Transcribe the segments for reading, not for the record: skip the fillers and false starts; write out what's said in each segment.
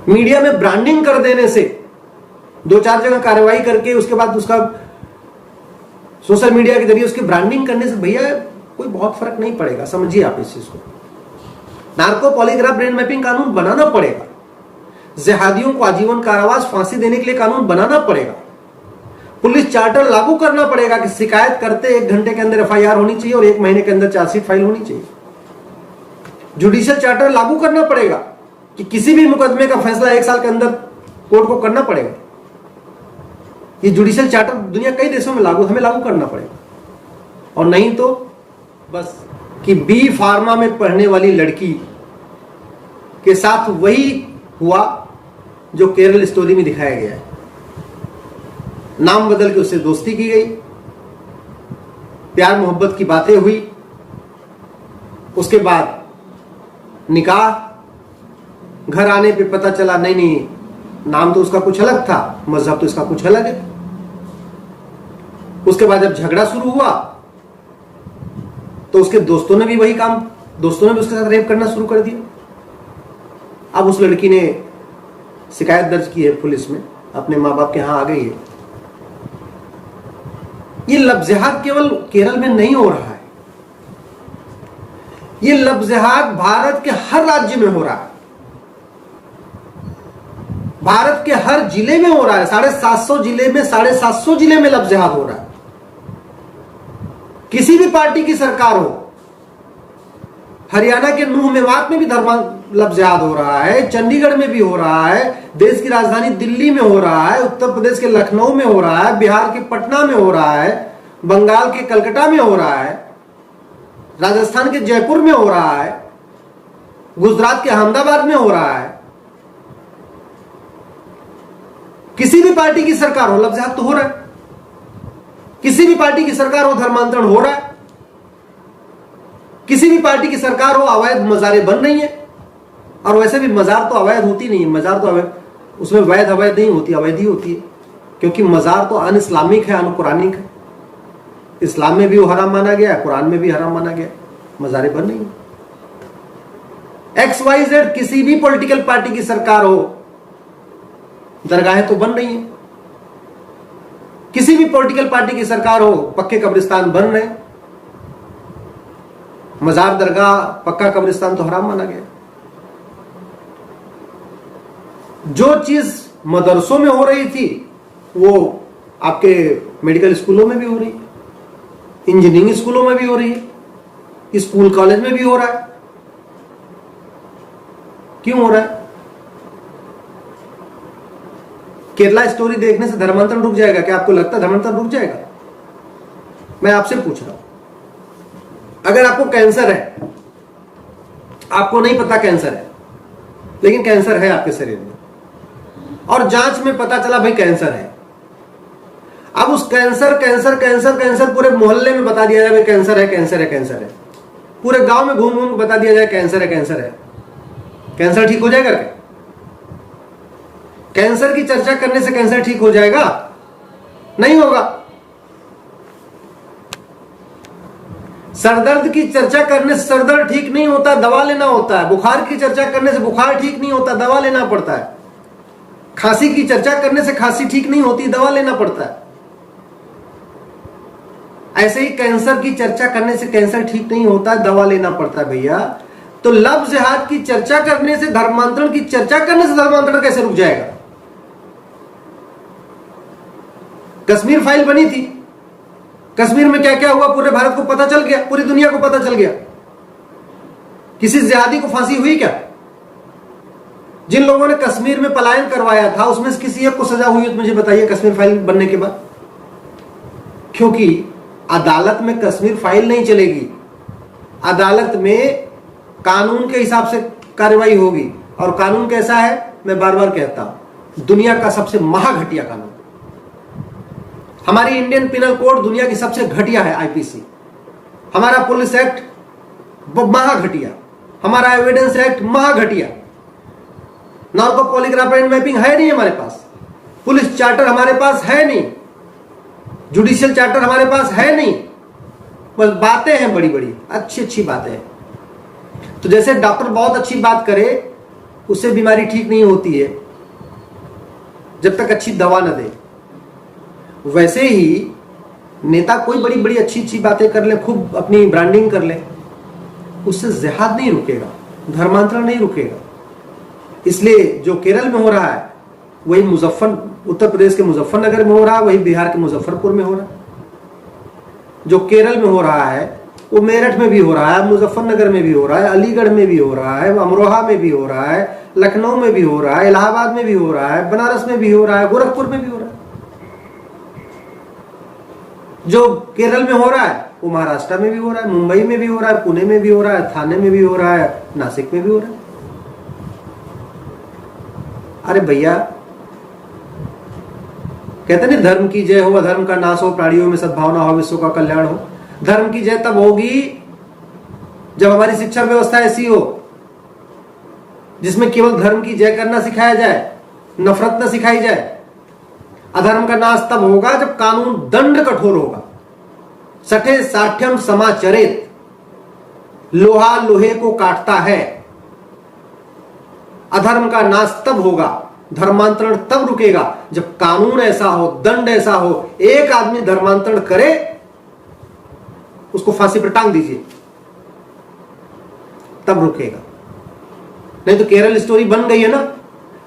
Media में branding कर देने से, 2-4 जगह कार्रवाई करके उसके बाद उसका सोशल मीडिया के जरिए उसकी ब्रांडिंग करने से भैया कोई बहुत फर्क नहीं पड़ेगा। समझिए आप इस चीज को। नार्को पॉलीग्राफ ब्रेन मैपिंग कानून बनाना पड़ेगा, जिहादियों को आजीवन कारावास फांसी देने के लिए कानून बनाना पड़ेगा, पुलिस चार्टर लागू करना पड़ेगा कि शिकायत करते 1 घंटे के अंदर एफआईआर होनी चाहिए और 1 महीने के अंदर चार्जशीट फाइल होनी चाहिए। जुडिशियल चार्टर लागू करना पड़ेगा कि किसी भी मुकदमे का फैसला 1 साल के अंदर कोर्ट को करना पड़ेगा। ये जुडिशियल चार्टर दुनिया कई देशों में लागू, हमें लागू करना पड़ेगा। और नहीं तो बस कि बी फार्मा में पढ़ने वाली लड़की के साथ वही हुआ जो केरल स्टोरी में दिखाया गया है। नाम बदल के उससे दोस्ती की गई, प्यार मोहब्बत की बातें हुई, उसके बाद निकाह, घर आने पे पता चला नहीं नाम तो उसका कुछ अलग था, मजहब तो इसका कुछ अलग है। उसके बाद जब झगड़ा शुरू हुआ तो उसके दोस्तों ने भी वही काम, दोस्तों ने भी उसके साथ रेप करना शुरू कर दिया। अब उस लड़की ने शिकायत दर्ज की है पुलिस में, अपने माँ बाप के यहां आ गई है। ये लफ्ज़िहात केवल केरल में नहीं हो रहा है, ये लफ्ज़िहात भारत के हर राज्य में हो रहा है, भारत के हर जिले में हो रहा है। 750 जिले में 750 जिले में लफ्ज़िहात हो रहा है। किसी भी पार्टी की सरकार हो, हरियाणा के नूह मेवात में भी लफ्ज़िहात हो रहा है, चंडीगढ़ में भी हो रहा है, देश की राजधानी दिल्ली में हो रहा है, उत्तर प्रदेश के लखनऊ में हो रहा है, बिहार के पटना में हो रहा है, बंगाल के कलकत्ता में हो रहा है, राजस्थान के जयपुर में हो रहा है, गुजरात के अहमदाबाद में हो रहा है। किसी भी पार्टी की सरकार हो, लफ्ज़िहात तो हो रहा है। किसी भी पार्टी की सरकार हो, धर्मांतरण हो रहा है। किसी भी पार्टी की सरकार हो, अवैध मज़ारें बन रही हैं। और वैसे भी मज़ार तो अवैध होती नहीं है, मज़ार तो अवैध, उसमें वैध अवैध नहीं होती, अवैध ही होती है, क्योंकि मज़ार तो अन इस्लामिक है, अन कुरानिक है। इस्लाम में भी वो हराम माना गया है, कुरान में भी हराम माना गया, मज़ारें बन रही हैं। XYZ किसी भी पॉलिटिकल पार्टी की सरकार हो, दरगाहें तो बन रही हैं। किसी भी पॉलिटिकल पार्टी की सरकार हो, पक्के कब्रिस्तान बन रहे हैं। मजार, दरगाह, पक्का कब्रिस्तान तो हराम माना गया। जो चीज मदरसों में हो रही थी वो आपके मेडिकल स्कूलों में भी हो रही है, इंजीनियरिंग स्कूलों में भी हो रही है, स्कूल कॉलेज में भी हो रहा है। क्यों हो रहा है? केरला स्टोरी देखने से धर्मांतरण रुक जाएगा क्या? आपको लगता है धर्मांतरण रुक जाएगा? मैं आपसे पूछ रहा हूं, अगर आपको कैंसर है, आपको नहीं पता कैंसर है, लेकिन कैंसर है आपके शरीर में, और जांच में पता चला भाई कैंसर है। अब उस कैंसर पूरे मोहल्ले में बता दिया जाए भाई कैंसर है, कैंसर है, कैंसर है। पूरे गांव में घूम घूम बता दिया जाए कैंसर है, कैंसर है। कैंसर ठीक हो जाएगा क्या? कैंसर की चर्चा करने से कैंसर ठीक हो जाएगा? नहीं होगा। सरदर्द की चर्चा करने से सरदर्द ठीक नहीं होता, दवा लेना होता है। बुखार की चर्चा करने से बुखार ठीक नहीं होता, दवा लेना पड़ता है। खांसी की चर्चा करने से खांसी ठीक नहीं होती, दवा लेना पड़ता है। ऐसे ही कैंसर की चर्चा करने से कैंसर ठीक नहीं होता, दवा लेना पड़ता है भैया। तो लफ्ज़ जिहाद की चर्चा करने से, धर्मांतरण की चर्चा करने से धर्मांतरण कैसे रुक जाएगा? कश्मीर फाइल बनी थी, कश्मीर में क्या क्या हुआ पूरे भारत को पता चल गया, पूरी दुनिया को पता चल गया। किसी जिहादी को फांसी हुई क्या? जिन लोगों ने कश्मीर में पलायन करवाया था उसमें से किसी एक को सजा हुई तो मुझे बताइए कश्मीर फाइल बनने के बाद। क्योंकि अदालत में कश्मीर फाइल नहीं चलेगी, अदालत में कानून के हिसाब से कार्रवाई होगी। और कानून कैसा है? मैं बार बार कहता हूं, दुनिया का सबसे महाघटिया कानून। हमारी इंडियन पिनल कोड दुनिया की सबसे घटिया है, आईपीसी। हमारा पुलिस एक्ट महाघटिया, हमारा एविडेंस एक्ट महाघटिया। नार्को पॉलीग्राफ एंड मैपिंग है नहीं हमारे पास, पुलिस चार्टर हमारे पास है नहीं, जुडिशियल चार्टर हमारे पास है नहीं। बस बातें हैं बड़ी बड़ी, अच्छी अच्छी बातें हैं। तो जैसे डॉक्टर बहुत अच्छी बात करे उससे बीमारी ठीक नहीं होती है जब तक अच्छी दवा न दे। वैसे ही नेता कोई बड़ी बड़ी अच्छी अच्छी बातें कर ले, खूब अपनी ब्रांडिंग कर ले, उससे जिहाद नहीं रुकेगा, धर्मांतरण नहीं रुकेगा। इसलिए जो केरल में हो रहा है वही उत्तर प्रदेश के मुजफ्फरनगर में हो रहा है, वही बिहार के मुजफ्फरपुर में हो रहा है। जो केरल में हो रहा है वो मेरठ में भी हो रहा है, मुजफ्फरनगर में भी हो रहा है, अलीगढ़ में भी हो रहा है, अमरोहा में भी हो रहा है, लखनऊ में भी हो रहा है, इलाहाबाद में भी हो रहा है, बनारस में भी हो रहा है, गोरखपुर में भी हो रहा है। जो केरल में हो रहा है वो महाराष्ट्र में भी हो रहा है, मुंबई में भी हो रहा है, पुणे में भी हो रहा है, थाने में भी हो रहा है, नासिक में भी हो रहा है। अरे भैया, कहते नहीं धर्म की जय हो, अधर्म का नाश हो, प्राणियों में सद्भावना हो, विश्व का कल्याण हो। धर्म की जय तब होगी जब हमारी शिक्षा व्यवस्था ऐसी हो जिसमें केवल धर्म की जय करना सिखाया जाए, नफरत न सिखाई जाए। अधर्म का नाश तब होगा जब कानून दंड कठोर होगा। सठे साठ्यम समाचरित, लोहा लोहे को काटता है। अधर्म का नाश तब होगा, धर्मांतरण तब रुकेगा जब कानून ऐसा हो, दंड ऐसा हो। एक आदमी धर्मांतरण करे उसको फांसी पर टांग दीजिए, तब रुकेगा। नहीं तो केरल स्टोरी बन गई है ना,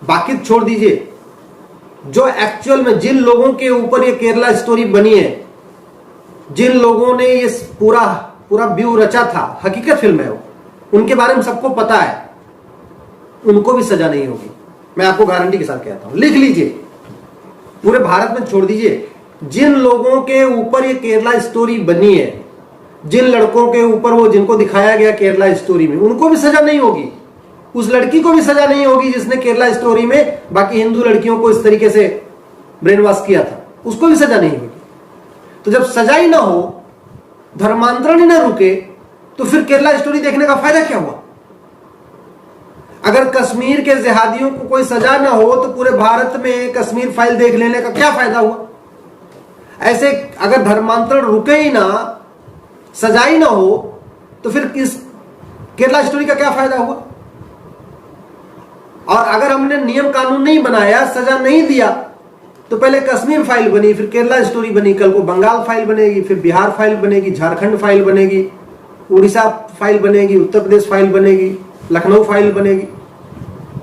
बाकी छोड़ दीजिए। जो एक्चुअल में जिन लोगों के ऊपर ये केरला स्टोरी बनी है, जिन लोगों ने ये पूरा व्यू रचा था, हकीकत फिल्म है वो, उनके बारे में सबको पता है, उनको भी सजा नहीं होगी। मैं आपको गारंटी के साथ कहता हूं, लिख लीजिए, पूरे भारत में छोड़ दीजिए। जिन लोगों के ऊपर ये केरला स्टोरी बनी है, जिन लड़कों के ऊपर वो जिनको दिखाया गया केरला स्टोरी में, उनको भी सजा नहीं होगी। उस लड़की को भी सजा नहीं होगी जिसने केरला स्टोरी में बाकी हिंदू लड़कियों को इस तरीके से ब्रेन वॉश किया था, उसको भी सजा नहीं होगी। तो जब सजा ही ना हो, धर्मांतरण ही ना रुके, तो फिर केरला स्टोरी देखने का फायदा क्या हुआ? अगर कश्मीर के जिहादियों को कोई सजा ना हो तो पूरे भारत में कश्मीर फाइल देख लेने का क्या फायदा हुआ? ऐसे अगर धर्मांतरण रुके ही ना, सजा ही ना हो, तो फिर किस केरला स्टोरी का क्या फायदा हुआ? और अगर हमने नियम कानून नहीं बनाया, सजा नहीं दिया, तो पहले कश्मीर फाइल बनी, फिर केरला स्टोरी बनी, कल को बंगाल फाइल बनेगी, फिर बिहार फाइल बनेगी, झारखंड फाइल बनेगी, उड़ीसा फाइल बनेगी, उत्तर प्रदेश फाइल बनेगी, लखनऊ फाइल बनेगी।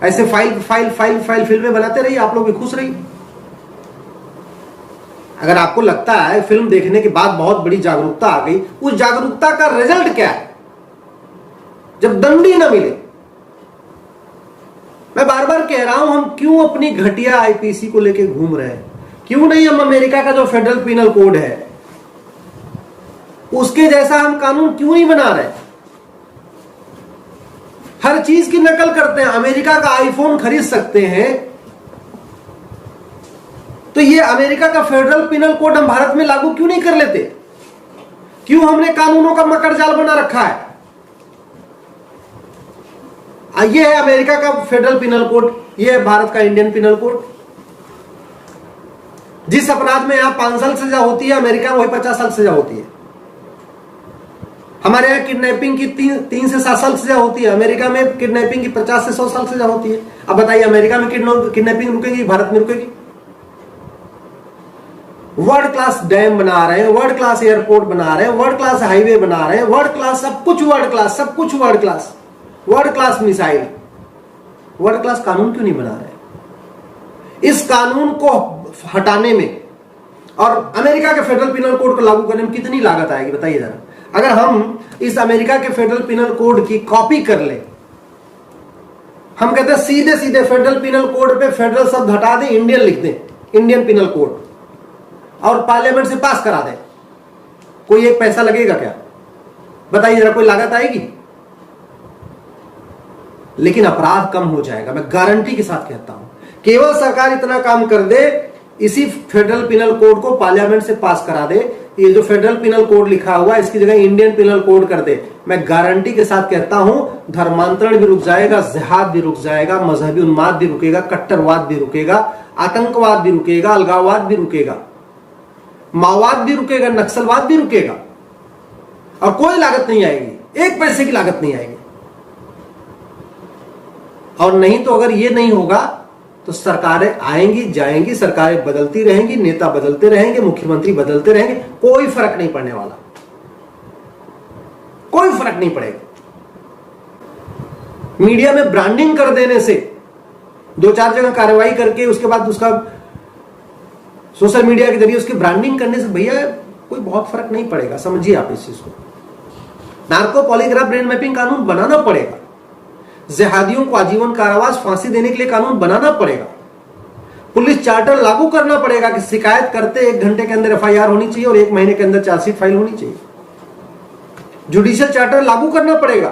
ऐसे फाइल फाइल फाइल फाइल फिल्में बनाते रहिए, आप लोग भी खुश रहिए। अगर आपको लगता है फिल्म देखने के बाद बहुत बड़ी जागरूकता आ गई, उस जागरूकता का रिजल्ट क्या है? जब दंड ही ना मिले। मैं बार बार कह रहा हूं, हम क्यों अपनी घटिया आईपीसी को लेके घूम रहे हैं? क्यों नहीं हम अमेरिका का जो फेडरल पिनल कोड है उसके जैसा हम कानून क्यों नहीं बना रहे? हर चीज की नकल करते हैं। अमेरिका का आईफोन खरीद सकते हैं, तो ये अमेरिका का फेडरल पिनल कोड हम भारत में लागू क्यों नहीं कर लेते? क्यों हमने कानूनों का मकर जाल बना रखा है? ये है अमेरिका का फेडरल पिनल कोड, ये है भारत का इंडियन पिनल कोड। जिस अपराध में यहां 5 साल सजा होती है, अमेरिका में वही 50 साल सजा होती है। हमारे यहां किडनैपिंग की 3 से 7 साल सजा होती है, अमेरिका में किडनैपिंग की 50 से 100 साल सजा होती है। अब बताइए, अमेरिका में किडनैपिंग रुकेगी, भारत में रुकेगी? वर्ल्ड क्लास डैम बना रहे हैं, वर्ल्ड क्लास एयरपोर्ट बना रहे हैं, वर्ल्ड क्लास हाईवे बना रहे हैं, वर्ल्ड क्लास सब कुछ, वर्ल्ड क्लास सब कुछ, world class, world class missile. World class कानून क्यों नहीं बना रहे? इस कानून को हटाने में और अमेरिका के फेडरल पिनल कोड को लागू करने में कितनी लागत आएगी बताइए जरा। अगर हम इस अमेरिका के फेडरल पिनल कोड की कॉपी कर ले, हम कहते हैं सीधे सीधे फेडरल पिनल कोड पे फेडरल शब्द हटा दें, इंडियन लिख दें, इंडियन पिनल कोड, और पार्लियामेंट से पास करा दें, कोई एक पैसा लगेगा क्या? बताइए जरा, कोई लागत आएगी? लेकिन अपराध कम हो जाएगा, मैं गारंटी के साथ कहता हूं। केवल सरकार इतना काम कर दे, इसी फेडरल पिनल कोड को पार्लियामेंट से पास करा दे, ये जो फेडरल पिनल कोड लिखा हुआ है इसकी जगह इंडियन पिनल कोड कर दे, मैं गारंटी के साथ कहता हूं धर्मांतरण भी रुक जाएगा, जिहाद भी रुक जाएगा, मजहबी उन्माद भी रुकेगा, कट्टरवाद भी रुकेगा, आतंकवाद भी रुकेगा, अलगाववाद भी रुकेगा, माओवाद भी रुकेगा, नक्सलवाद भी रुकेगा, और कोई लागत नहीं आएगी, एक पैसे की लागत नहीं आएगी। और नहीं तो अगर ये नहीं होगा तो सरकारें आएंगी जाएंगी, सरकारें बदलती रहेंगी, नेता बदलते रहेंगे, मुख्यमंत्री बदलते रहेंगे, कोई फर्क नहीं पड़ने वाला, कोई फर्क नहीं पड़ेगा। मीडिया में ब्रांडिंग कर देने से, 2-4 जगह कार्रवाई करके उसके बाद उसका सोशल मीडिया के जरिए उसकी ब्रांडिंग करने से भैया कोई बहुत फर्क नहीं पड़ेगा। समझिए आप इस चीज को। नार्को पॉलीग्राफ ब्रेन मैपिंग कानून बनाना पड़ेगा, जिहादियों को आजीवन कारावास फांसी देने के लिए कानून बनाना पड़ेगा, पुलिस चार्टर लागू करना पड़ेगा कि शिकायत करते 1 घंटे के अंदर FIR होनी चाहिए और 1 महीने के अंदर चार्जशीट फाइल होनी चाहिए। जुडिशियल चार्टर लागू करना पड़ेगा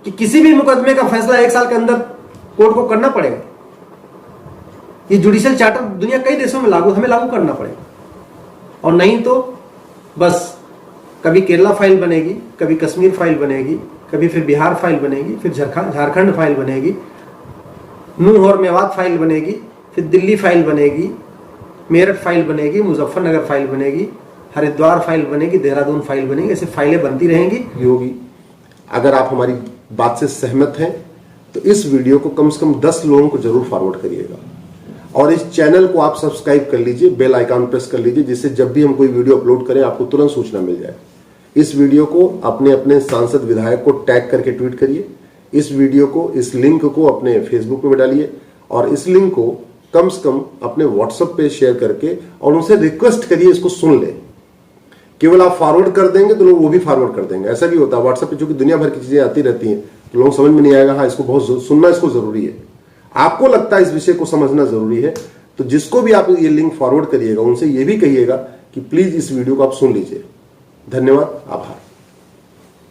कि किसी भी मुकदमे का फैसला 1 साल के अंदर कोर्ट को करना पड़ेगा। ये जुडिशियल चार्टर दुनिया कई देशों में लागू, हमें लागू करना पड़ेगा। और नहीं तो बस कभी केरला फाइल बनेगी, कभी कश्मीर फाइल बनेगी, कभी फिर बिहार फाइल बनेगी, फिर झारखंड फाइल बनेगी, नूह और मेवात फाइल बनेगी, फिर दिल्ली फाइल बनेगी, मेरठ फाइल बनेगी, मुजफ्फरनगर फाइल बनेगी, हरिद्वार फाइल बनेगी, देहरादून फाइल बनेगी। ऐसे फाइलें बनती रहेंगी। होगी। अगर आप हमारी बात से सहमत हैं तो इस वीडियो को कम से कम 10 लोगों को जरूर फॉरवर्ड करिएगा और इस चैनल को आप सब्सक्राइब कर लीजिए, बेल आइकन प्रेस कर लीजिए, जिससे जब भी हम कोई वीडियो अपलोड करें आपको तुरंत सूचना मिल जाए। इस वीडियो को अपने अपने सांसद विधायक को टैग करके ट्वीट करिए। इस वीडियो को, इस लिंक को अपने फेसबुक पे डालिए और इस लिंक को कम से कम अपने व्हाट्सएप पे शेयर करके और उनसे रिक्वेस्ट करिए इसको सुन ले। केवल आप फॉरवर्ड कर देंगे तो लोग वो भी फॉरवर्ड कर देंगे। ऐसा भी होता है व्हाट्सएप पे, चूंकि दुनिया भर की चीजें आती रहती हैं तो लोगों समझ में नहीं आएगा, हाँ इसको बहुत सुनना, इसको जरूरी है। आपको लगता है इस विषय को समझना जरूरी है तो जिसको भी आप ये लिंक फॉरवर्ड करिएगा उनसे ये भी कहिएगा कि प्लीज इस वीडियो को आप सुन लीजिए। धन्यवाद, आभार।